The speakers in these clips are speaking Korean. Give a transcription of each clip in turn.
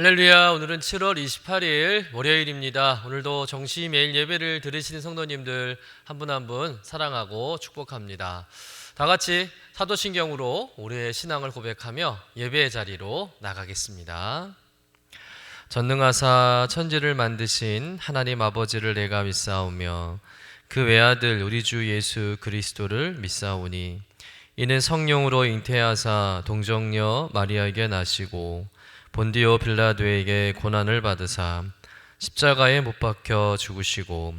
할렐루야. 오늘은 7월 28일 월요일입니다. 오늘도 정시 매일 예배를 들으시는 성도님들 한 분 한 분 사랑하고 축복합니다. 다 같이 사도신경으로 우리의 신앙을 고백하며 예배의 자리로 나가겠습니다. 전능하사 천지를 만드신 하나님 아버지를 내가 믿사오며 그 외아들 우리 주 예수 그리스도를 믿사오니 이는 성령으로 잉태하사 동정녀 마리아에게 나시고 본디오 빌라도에게 고난을 받으사 십자가에 못 박혀 죽으시고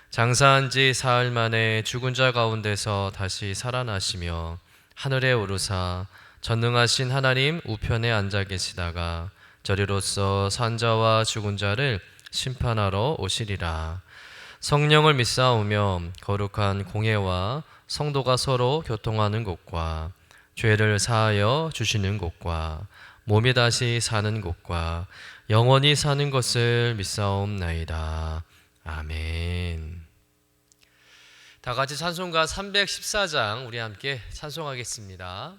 장사한 지 사흘 만에 죽은 자 가운데서 다시 살아나시며 하늘에 오르사 전능하신 하나님 우편에 앉아 계시다가 저리로서 산자와 죽은 자를 심판하러 오시리라. 성령을 믿사오며 거룩한 공회와 성도가 서로 교통하는 곳과 죄를 사하여 주시는 곳과 몸이 다시 사는 곳과 영원히 사는 것을 믿사옵나이다. 아멘. 다 같이 찬송가 314장 우리 함께 찬송하겠습니다.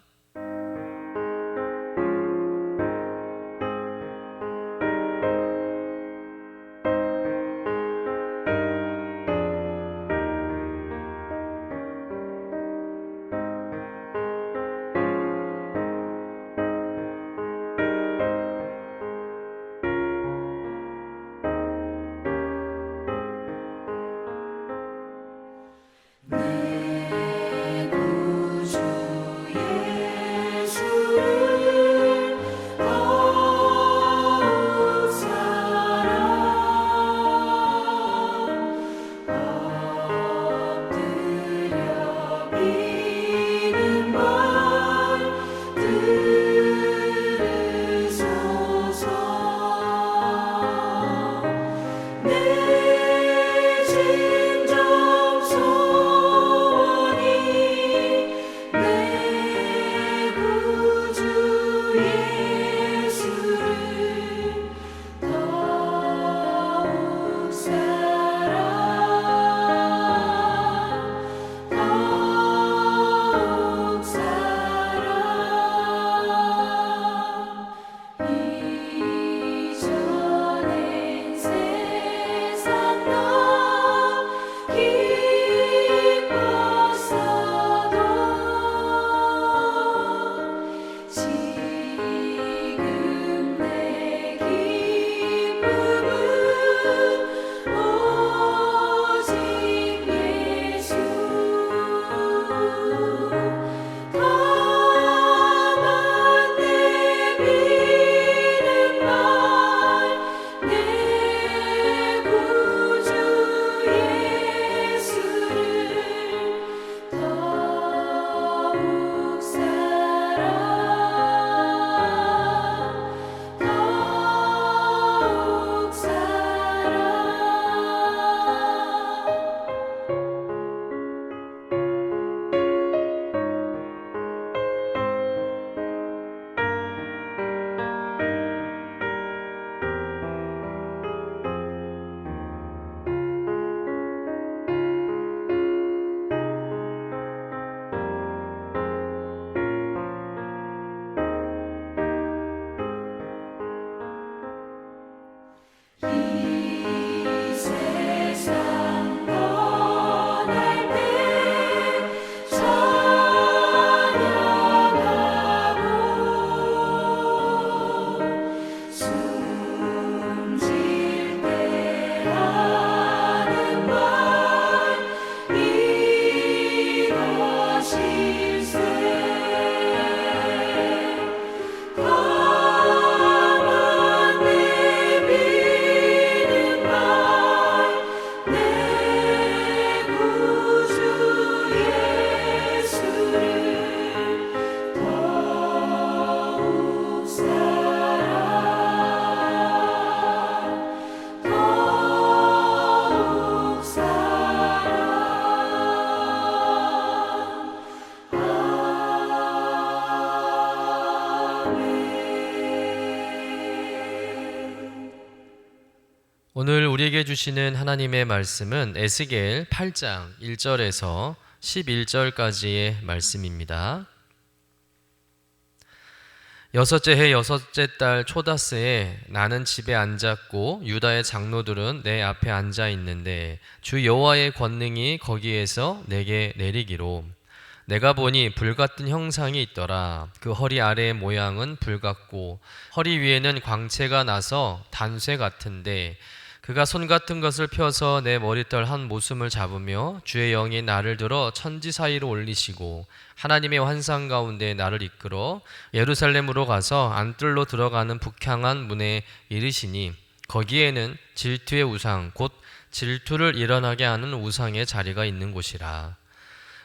오늘 우리에게 주시는 하나님의 말씀은 에스겔 8장 1절에서 11절까지의 말씀입니다. 여섯째 해 여섯째 달 초다스에 나는 집에 앉았고 유다의 장로들은 내 앞에 앉아 있는데 주 여호와의 권능이 거기에서 내게 내리기로 내가 보니 불 같은 형상이 있더라. 그 허리 아래의 모양은 불 같고 허리 위에는 광채가 나서 단쇠 같은데 그가 손 같은 것을 펴서 내 머리털 한 모순을 잡으며 주의 영이 나를 들어 천지 사이로 올리시고 하나님의 환상 가운데 나를 이끌어 예루살렘으로 가서 안뜰로 들어가는 북향한 문에 이르시니 거기에는 질투의 우상 곧 질투를 일어나게 하는 우상의 자리가 있는 곳이라.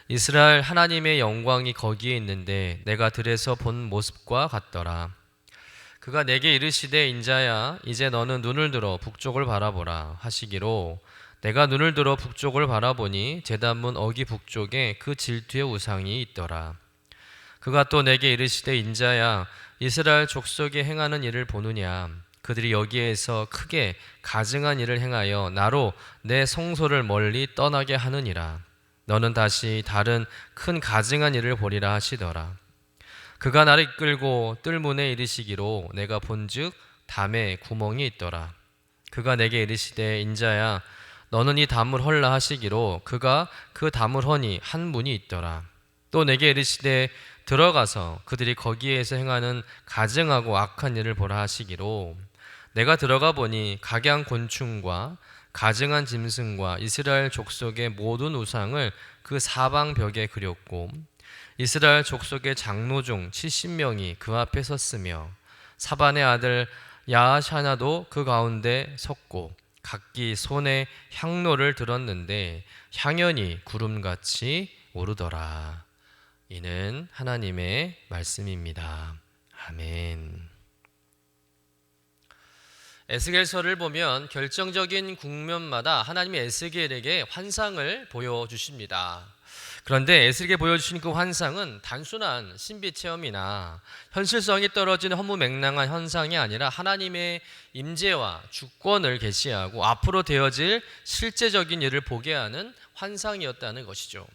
이스라엘 하나님의 영광이 거기에 있는데 내가 들에서 본 모습과 같더라. 그가 내게 이르시되 인자야 이제 너는 눈을 들어 북쪽을 바라보라 하시기로 내가 눈을 들어 북쪽을 바라보니 제단문 어기 북쪽에 그 질투의 우상이 있더라. 그가 또 내게 이르시되 인자야 이스라엘 족속이 행하는 일을 보느냐 그들이 여기에서 크게 가증한 일을 행하여 나로 내 성소를 멀리 떠나게 하느니라. 너는 다시 다른 큰 가증한 일을 보리라 하시더라. 그가 나를 이끌고 뜰문에 이르시기로 내가 본즉 담에 구멍이 있더라. 그가 내게 이르시되 인자야 너는 이 담을 헐라 하시기로 그가 그 담을 허니 한 문이 있더라. 또 내게 이르시되 들어가서 그들이 거기에서 행하는 가증하고 악한 일을 보라 하시기로 내가 들어가 보니 각양 곤충과 가증한 짐승과 이스라엘 족속의 모든 우상을 그 사방 벽에 그렸고 이스라엘 족속의 장로 중 70명이 그 앞에 섰으며 사반의 아들 야하샤나도 그 가운데 섰고 각기 손에 향로를 들었는데 향연이 구름같이 오르더라. 이는 하나님의 말씀입니다. 아멘. 에스겔서를 보면 결정적인 국면마다 하나님이 에스겔에게 환상을 보여주십니다. 그런데 에스겔에게 보여주신 그 환상은 단순한 신비 체험이나 현실성이 떨어진 허무맹랑한 현상이 아니라 하나님의 임재와 주권을 계시하고 앞으로 되어질 실제적인 일을 보게 하는 환상이었다는 것이죠.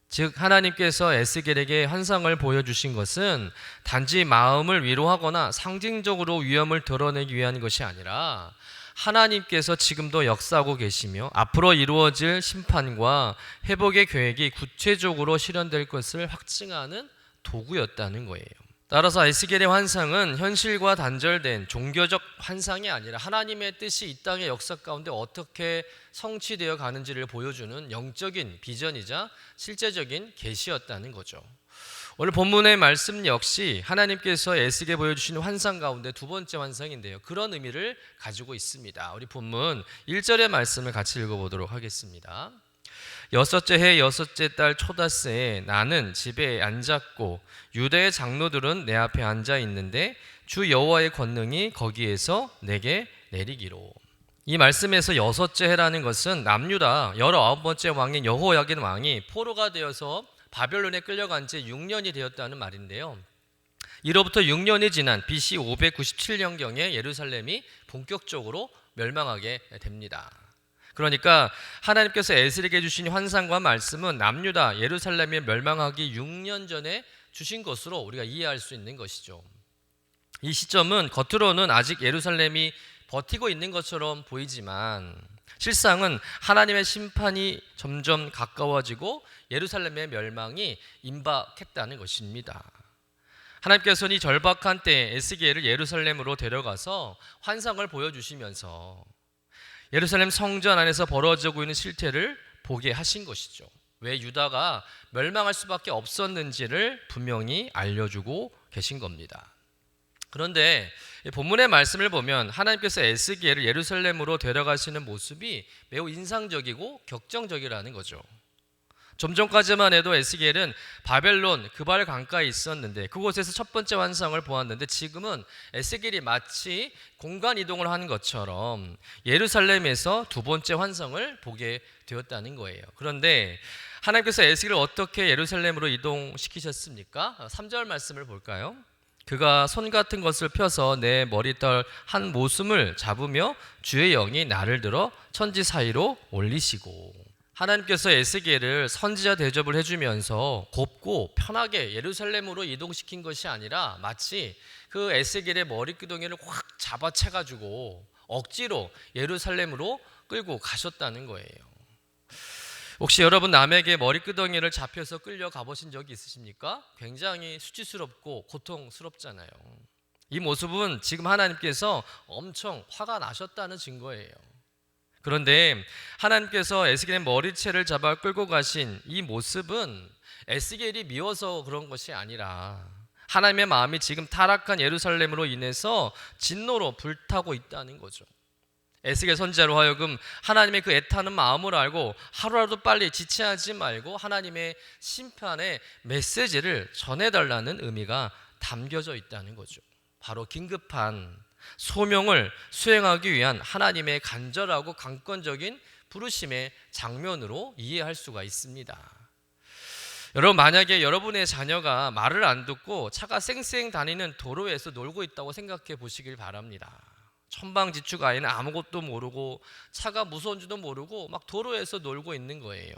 즉 하나님께서 에스겔에게 환상을 보여주신 것은 단지 마음을 위로하거나 상징적으로 위험을 드러내기 위한 것이 아니라 하나님께서 지금도 역사하고 계시며 앞으로 이루어질 심판과 회복의 계획이 구체적으로 실현될 것을 확증하는 도구였다는 거예요. 따라서 에스겔의 환상은 현실과 단절된 종교적 환상이 아니라 하나님의 뜻이 이 땅의 역사 가운데 어떻게 성취되어 가는지를 보여주는 영적인 비전이자 실제적인 계시였다는 거죠. 오늘 본문의 말씀 역시 하나님께서 에스겔에 보여주신 환상 가운데 두 번째 환상인데요. 그런 의미를 가지고 있습니다. 우리 본문 1절의 말씀을 같이 읽어보도록 하겠습니다. 여섯째 해 여섯째 달 초다스에 나는 집에 앉았고 유다의 장로들은 내 앞에 앉아 있는데 주 여호와의 권능이 거기에서 내게 내리기로. 이 말씀에서 여섯째 해라는 것은 남유다 19번째 왕인 여호야긴 왕이 포로가 되어서 바벨론에 끌려간 지 6년이 되었다는 말인데요. 이로부터 6년이 지난 BC 597년경에 예루살렘이 본격적으로 멸망하게 됩니다. 그러니까 하나님께서 에스겔에게 주신 환상과 말씀은 남유다 예루살렘이 멸망하기 6년 전에 주신 것으로 우리가 이해할 수 있는 것이죠. 이 시점은 겉으로는 아직 예루살렘이 버티고 있는 것처럼 보이지만 실상은 하나님의 심판이 점점 가까워지고 예루살렘의 멸망이 임박했다는 것입니다. 하나님께서는 이 절박한 때에 에스겔을 예루살렘으로 데려가서 환상을 보여주시면서 예루살렘 성전 안에서 벌어지고 있는 실태를 보게 하신 것이죠. 왜 유다가 멸망할 수밖에 없었는지를 분명히 알려주고 계신 겁니다. 그런데 본문의 말씀을 보면 하나님께서 에스겔을 예루살렘으로 데려가시는 모습이 매우 인상적이고 격정적이라는 거죠. 좀 전까지만 해도 에스겔은 바벨론 그발 강가에 있었는데 그곳에서 첫 번째 환상을 보았는데 지금은 에스겔이 마치 공간 이동을 하는 것처럼 예루살렘에서 두 번째 환상을 보게 되었다는 거예요. 그런데 하나님께서 에스겔을 어떻게 예루살렘으로 이동시키셨습니까? 3절 말씀을 볼까요? 그가 손 같은 것을 펴서 내 머리털 한 모순을 잡으며 주의 영이 나를 들어 천지 사이로 올리시고. 하나님께서 에스겔을 선지자 대접을 해주면서 곱고 편하게 예루살렘으로 이동시킨 것이 아니라 마치 그 에스겔의 머리끄덩이를 확 잡아채가지고 억지로 예루살렘으로 끌고 가셨다는 거예요. 혹시 여러분 남에게 머리끄덩이를 잡혀서 끌려 가보신 적이 있으십니까? 굉장히 수치스럽고 고통스럽잖아요. 이 모습은 지금 하나님께서 엄청 화가 나셨다는 증거예요. 그런데 하나님께서 에스겔의 머리채를 잡아 끌고 가신 이 모습은 에스겔이 미워서 그런 것이 아니라 하나님의 마음이 지금 타락한 예루살렘으로 인해서 진노로 불타고 있다는 거죠. 에스겔 선지자로 하여금 하나님의 그 애타는 마음을 알고 하루라도 빨리 지체하지 말고 하나님의 심판의 메시지를 전해달라는 의미가 담겨져 있다는 거죠. 바로 긴급한 소명을 수행하기 위한 하나님의 간절하고 강권적인 부르심의 장면으로 이해할 수가 있습니다. 여러분, 만약에 여러분의 자녀가 말을 안 듣고 차가 쌩쌩 다니는 도로에서 놀고 있다고 생각해 보시길 바랍니다. 천방지축 아이는 아무것도 모르고 차가 무서운지도 모르고 막 도로에서 놀고 있는 거예요.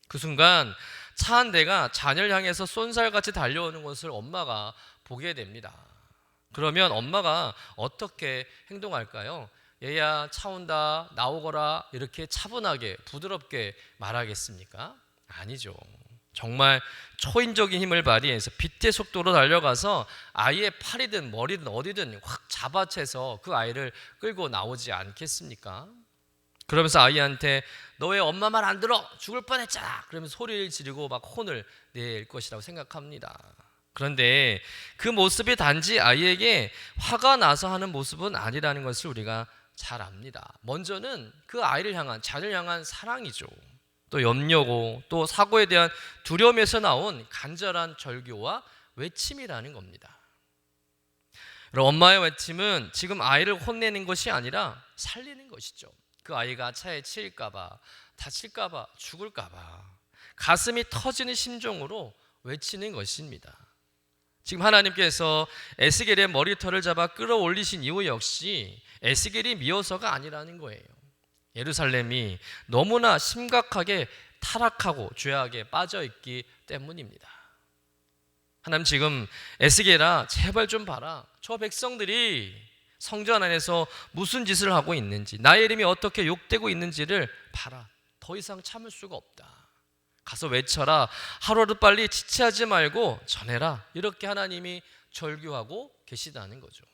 그 순간 차 한 대가 자녀를 향해서 쏜살같이 달려오는 것을 엄마가 보게 됩니다. 그러면 엄마가 어떻게 행동할까요? 얘야, 차 온다, 나오거라, 이렇게 차분하게 부드럽게 말하겠습니까? 아니죠. 정말 초인적인 힘을 발휘해서 빛의 속도로 달려가서 아이의 팔이든 머리든 어디든 확 잡아채서 그 아이를 끌고 나오지 않겠습니까? 그러면서 아이한테 너 왜 엄마 말 안 들어? 죽을 뻔했잖아. 그러면서 소리를 지르고 막 혼을 낼 것이라고 생각합니다. 그런데 그 모습이 단지 아이에게 화가 나서 하는 모습은 아니라는 것을 우리가 잘 압니다. 먼저는 그 아이를 향한, 자녀를 향한 사랑이죠. 또 염려고 또 사고에 대한 두려움에서 나온 간절한 절규와 외침이라는 겁니다. 엄마의 외침은 지금 아이를 혼내는 것이 아니라 살리는 것이죠. 그 아이가 차에 치일까봐, 다칠까봐, 죽을까봐 가슴이 터지는 심정으로 외치는 것입니다. 지금 하나님께서 에스겔의 머리털을 잡아 끌어올리신 이유 역시 에스겔이 미워서가 아니라는 거예요. 예루살렘이 너무나 심각하게 타락하고 죄악에 빠져있기 때문입니다. 하나님 지금 에스겔아, 제발 좀 봐라. 저 백성들이 성전 안에서 무슨 짓을 하고 있는지, 나의 이름이 어떻게 욕되고 있는지를 봐라. 더 이상 참을 수가 없다. 가서 외쳐라. 하루라도 빨리 지체하지 말고 전해라. 이렇게 하나님이 절규하고 계시다는 거죠.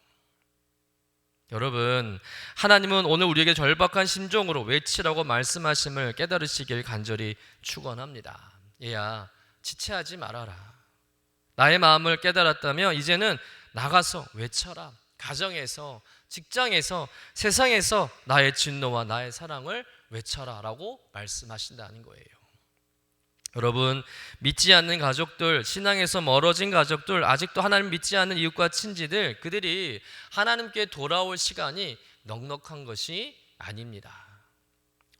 여러분, 하나님은 오늘 우리에게 절박한 심정으로 외치라고 말씀하심을 깨달으시길 간절히 축원합니다. 얘야, 지체하지 말아라. 나의 마음을 깨달았다면 이제는 나가서 외쳐라. 가정에서, 직장에서, 세상에서 나의 진노와 나의 사랑을 외쳐라 라고 말씀하신다는 거예요. 여러분, 믿지 않는 가족들, 신앙에서 멀어진 가족들, 아직도 하나님 믿지 않는 이웃과 친지들, 그들이 하나님께 돌아올 시간이 넉넉한 것이 아닙니다.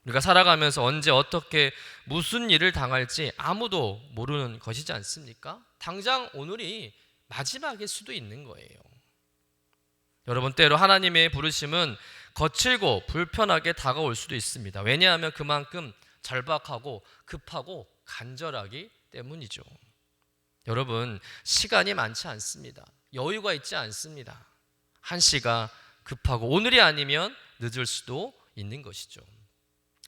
우리가 살아가면서 언제 어떻게 무슨 일을 당할지 아무도 모르는 것이지 않습니까? 당장 오늘이 마지막일 수도 있는 거예요. 여러분, 때로 하나님의 부르심은 거칠고 불편하게 다가올 수도 있습니다. 왜냐하면 그만큼 절박하고 급하고 간절하기 때문이죠. 여러분, 시간이 많지 않습니다. 여유가 있지 않습니다. 한시가 급하고 오늘이 아니면 늦을 수도 있는 것이죠.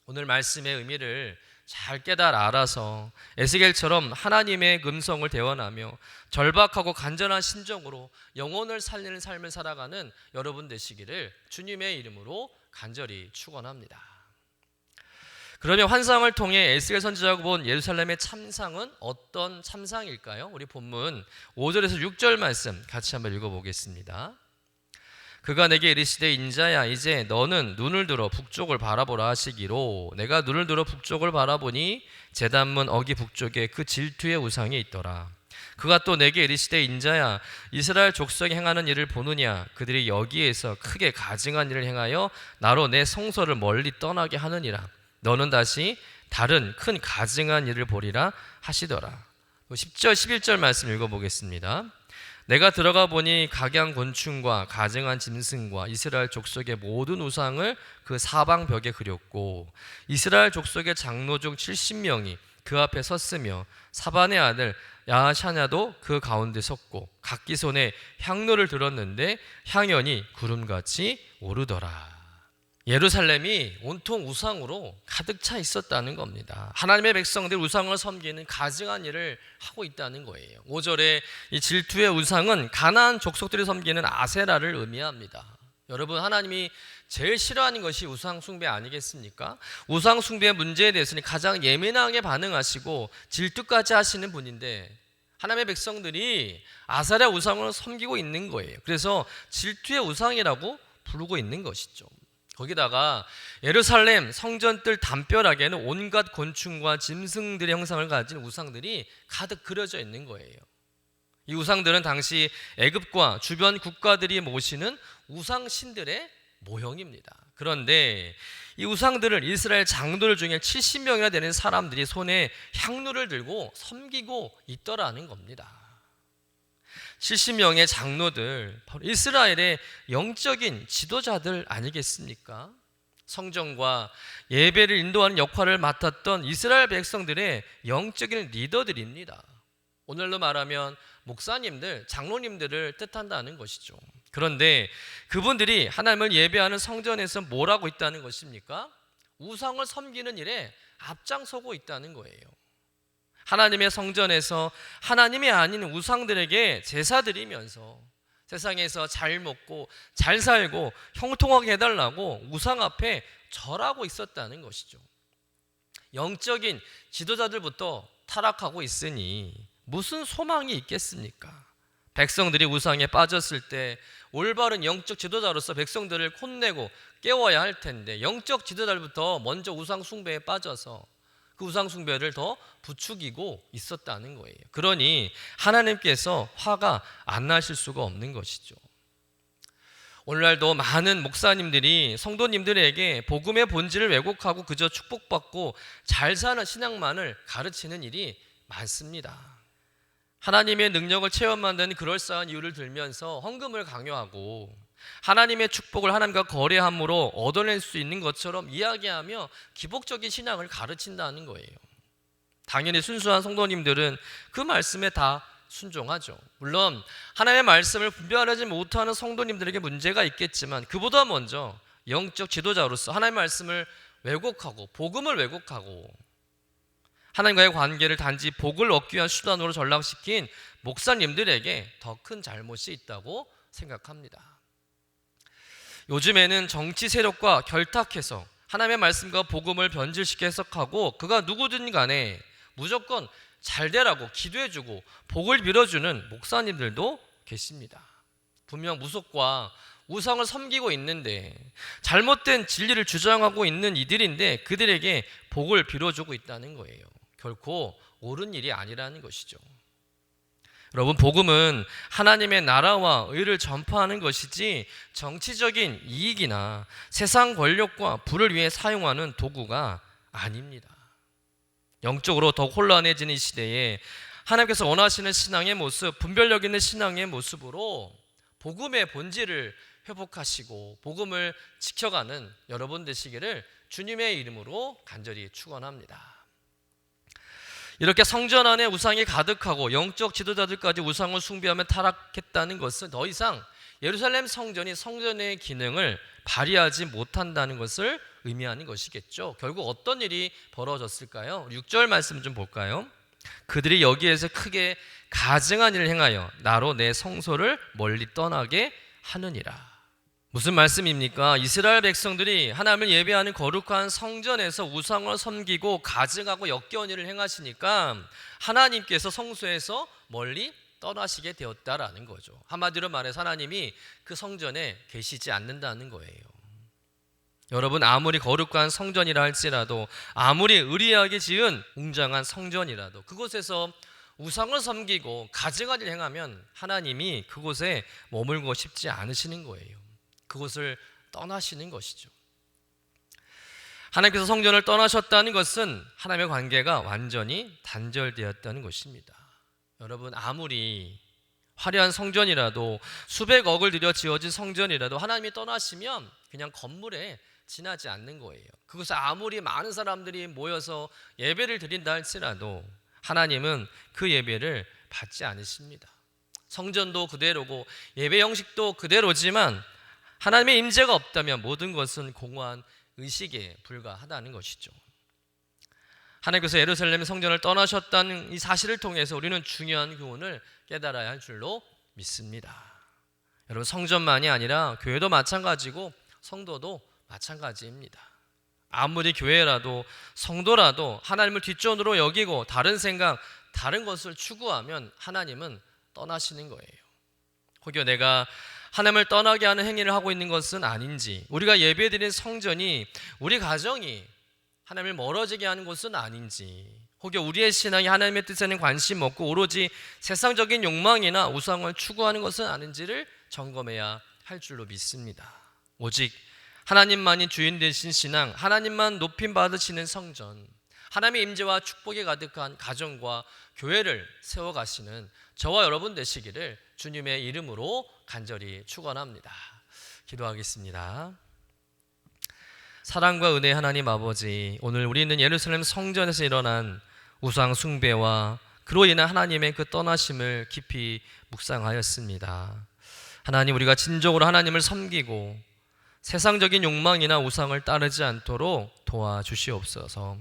오늘 말씀의 의미를 잘 깨달아 알아서 에스겔처럼 하나님의 음성을 대원하며 절박하고 간절한 심정으로 영혼을 살리는 삶을 살아가는 여러분 되시기를 주님의 이름으로 간절히 축원합니다. 그러면 환상을 통해 에스겔 선지자가 본 예루살렘의 참상은 어떤 참상일까요? 우리 본문 5절에서 6절 말씀 같이 한번 읽어보겠습니다. 그가 내게 이르시되 인자야, 이제 너는 눈을 들어 북쪽을 바라보라 하시기로 내가 눈을 들어 북쪽을 바라보니 제단문 어기 북쪽에 그 질투의 우상이 있더라. 그가 또 내게 이르시되 인자야, 이스라엘 족속이 행하는 일을 보느냐? 그들이 여기에서 크게 가증한 일을 행하여 나로 내 성소를 멀리 떠나게 하느니라. 너는 다시 다른 큰 가증한 일을 보리라 하시더라. 10절 11절 말씀 읽어보겠습니다. 내가 들어가 보니 각양 곤충과 가증한 짐승과 이스라엘 족속의 모든 우상을 그 사방 벽에 그렸고 이스라엘 족속의 장로 중 70명이 그 앞에 섰으며 사반의 아들 야샤냐도 그 가운데 섰고 각기 손에 향로를 들었는데 향연이 구름같이 오르더라. 예루살렘이 온통 우상으로 가득 차 있었다는 겁니다. 하나님의 백성들 우상을 섬기는 가증한 일을 하고 있다는 거예요. 5절에 이 질투의 우상은 가나안 족속들이 섬기는 아세라를 의미합니다. 여러분, 하나님이 제일 싫어하는 것이 우상 숭배 아니겠습니까? 우상 숭배의 문제에 대해서는 가장 예민하게 반응하시고 질투까지 하시는 분인데 하나님의 백성들이 아세라 우상을 섬기고 있는 거예요. 그래서 질투의 우상이라고 부르고 있는 것이죠. 거기다가 예루살렘 성전뜰 담벼락에는 온갖 곤충과 짐승들의 형상을 가진 우상들이 가득 그려져 있는 거예요. 이 우상들은 당시 애굽과 주변 국가들이 모시는 우상신들의 모형입니다. 그런데 이 우상들을 이스라엘 장로들 중에 70명이나 되는 사람들이 손에 향로를 들고 섬기고 있더라는 겁니다. 70명의 장로들, 바로 이스라엘의 영적인 지도자들 아니겠습니까? 성전과 예배를 인도하는 역할을 맡았던 이스라엘 백성들의 영적인 리더들입니다. 오늘로 말하면 목사님들, 장로님들을 뜻한다는 것이죠. 그런데 그분들이 하나님을 예배하는 성전에서 뭘 하고 있다는 것입니까? 우상을 섬기는 일에 앞장서고 있다는 거예요. 하나님의 성전에서 하나님이 아닌 우상들에게 제사 드리면서 세상에서 잘 먹고 잘 살고 형통하게 해달라고 우상 앞에 절하고 있었다는 것이죠. 영적인 지도자들부터 타락하고 있으니 무슨 소망이 있겠습니까? 백성들이 우상에 빠졌을 때 올바른 영적 지도자로서 백성들을 혼내고 깨워야 할 텐데 영적 지도자들부터 먼저 우상 숭배에 빠져서 그 우상 숭배를 더 부추기고 있었다는 거예요. 그러니 하나님께서 화가 안 나실 수가 없는 것이죠. 오늘날도 많은 목사님들이 성도님들에게 복음의 본질을 왜곡하고 그저 축복받고 잘 사는 신앙만을 가르치는 일이 많습니다. 하나님의 능력을 체험한다는 그럴싸한 이유를 들면서 헌금을 강요하고 하나님의 축복을 하나님과 거래함으로 얻어낼 수 있는 것처럼 이야기하며 기복적인 신앙을 가르친다는 거예요. 당연히 순수한 성도님들은 그 말씀에 다 순종하죠. 물론 하나님의 말씀을 분별하지 못하는 성도님들에게 문제가 있겠지만 그보다 먼저 영적 지도자로서 하나님의 말씀을 왜곡하고 복음을 왜곡하고 하나님과의 관계를 단지 복을 얻기 위한 수단으로 전락시킨 목사님들에게 더 큰 잘못이 있다고 생각합니다. 요즘에는 정치 세력과 결탁해서 하나님의 말씀과 복음을 변질시켜 해석하고 그가 누구든 간에 무조건 잘 되라고 기도해주고 복을 빌어주는 목사님들도 계십니다. 분명 무속과 우상을 섬기고 있는데 잘못된 진리를 주장하고 있는 이들인데 그들에게 복을 빌어주고 있다는 거예요. 결코 옳은 일이 아니라는 것이죠. 여러분, 복음은 하나님의 나라와 의를 전파하는 것이지 정치적인 이익이나 세상 권력과 부를 위해 사용하는 도구가 아닙니다. 영적으로 더 혼란해지는 이 시대에 하나님께서 원하시는 신앙의 모습, 분별력 있는 신앙의 모습으로 복음의 본질을 회복하시고 복음을 지켜가는 여러분 되시기를 주님의 이름으로 간절히 축원합니다. 이렇게 성전 안에 우상이 가득하고 영적 지도자들까지 우상을 숭배하며 타락했다는 것은 더 이상 예루살렘 성전이 성전의 기능을 발휘하지 못한다는 것을 의미하는 것이겠죠. 결국 어떤 일이 벌어졌을까요? 6절 말씀 좀 볼까요? 그들이 여기에서 크게 가증한 일을 행하여 나로 내 성소를 멀리 떠나게 하느니라. 무슨 말씀입니까? 이스라엘 백성들이 하나님을 예배하는 거룩한 성전에서 우상을 섬기고 가증하고 역겨운 일을 행하시니까 하나님께서 성소에서 멀리 떠나시게 되었다라는 거죠. 한마디로 말해서 하나님이 그 성전에 계시지 않는다는 거예요. 여러분, 아무리 거룩한 성전이라 할지라도 아무리 의리하게 지은 웅장한 성전이라도 그곳에서 우상을 섬기고 가증한 일을 행하면 하나님이 그곳에 머물고 싶지 않으시는 거예요. 그곳을 떠나시는 것이죠. 하나님께서 성전을 떠나셨다는 것은 하나님의 관계가 완전히 단절되었다는 것입니다. 여러분, 아무리 화려한 성전이라도 수백억을 들여 지어진 성전이라도 하나님이 떠나시면 그냥 건물에 지나지 않는 거예요. 그것을 아무리 많은 사람들이 모여서 예배를 드린다 할지라도 하나님은 그 예배를 받지 않으십니다. 성전도 그대로고 예배 형식도 그대로지만 하나님의 임재가 없다면 모든 것은 공허한 의식에 불과하다는 것이죠. 하나님께서 예루살렘 성전을 떠나셨다는 이 사실을 통해서 우리는 중요한 교훈을 깨달아야 할 줄로 믿습니다. 여러분, 성전만이 아니라 교회도 마찬가지고 성도도 마찬가지입니다. 아무리 교회라도 성도라도 하나님을 뒷전으로 여기고 다른 생각, 다른 것을 추구하면 하나님은 떠나시는 거예요. 혹여 내가 하나님을 떠나게 하는 행위를 하고 있는 것은 아닌지, 우리가 예배드린 성전이, 우리 가정이 하나님을 멀어지게 하는 것은 아닌지, 혹여 우리의 신앙이 하나님의 뜻에는 관심 없고 오로지 세상적인 욕망이나 우상을 추구하는 것은 아닌지를 점검해야 할 줄로 믿습니다. 오직 하나님만이 주인 되신 신앙, 하나님만 높임 받으시는 성전, 하나님의 임재와 축복이 가득한 가정과 교회를 세워가시는 저와 여러분 되시기를 주님의 이름으로 간절히 축원합니다. 기도하겠습니다. 사랑과 은혜 하나님 아버지, 오늘 우리는 예루살렘 성전에서 일어난 우상 숭배와 그로 인한 하나님의 그 떠나심을 깊이 묵상하였습니다. 하나님, 우리가 진정으로 하나님을 섬기고 세상적인 욕망이나 우상을 따르지 않도록 도와주시옵소서.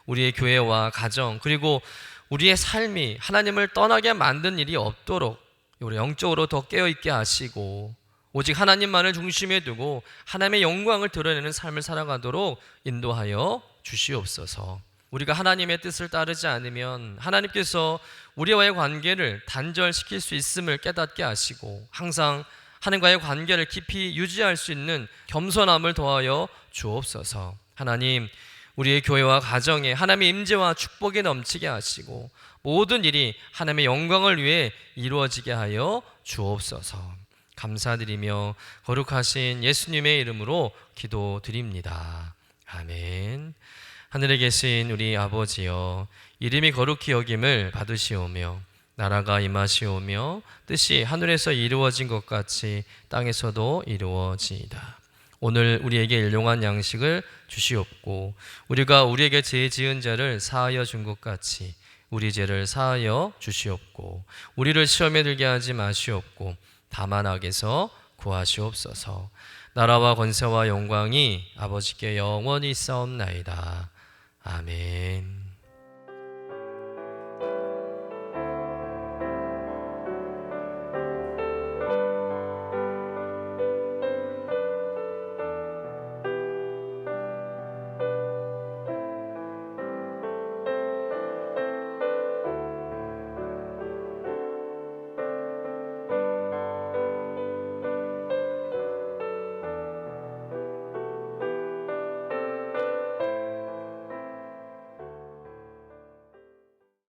우리의 교회와 가정 그리고 우리의 삶이 하나님을 떠나게 만든 일이 없도록 우리 영적으로 더 깨어있게 하시고 오직 하나님만을 중심에 두고 하나님의 영광을 드러내는 삶을 살아가도록 인도하여 주시옵소서. 우리가 하나님의 뜻을 따르지 않으면 하나님께서 우리와의 관계를 단절시킬 수 있음을 깨닫게 하시고 항상 하나님과의 관계를 깊이 유지할 수 있는 겸손함을 더하여 주옵소서. 하나님, 우리의 교회와 가정에 하나님의 임재와 축복이 넘치게 하시고 모든 일이 하나님의 영광을 위해 이루어지게 하여 주옵소서. 감사드리며 거룩하신 예수님의 이름으로 기도드립니다. 아멘. 하늘에 계신 우리 아버지여, 이름이 거룩히 여김을 받으시오며 나라가 임하시오며 뜻이 하늘에서 이루어진 것 같이 땅에서도 이루어지이다. 오늘 우리에게 일용할 양식을 주시옵고 우리가 우리에게 죄 지은 자를 사하여 준 것 같이 우리 죄를 사하여 주시옵고 우리를 시험에 들게 하지 마시옵고 다만 악에서 구하시옵소서. 나라와 권세와 영광이 아버지께 영원히 있사옵나이다. 아멘.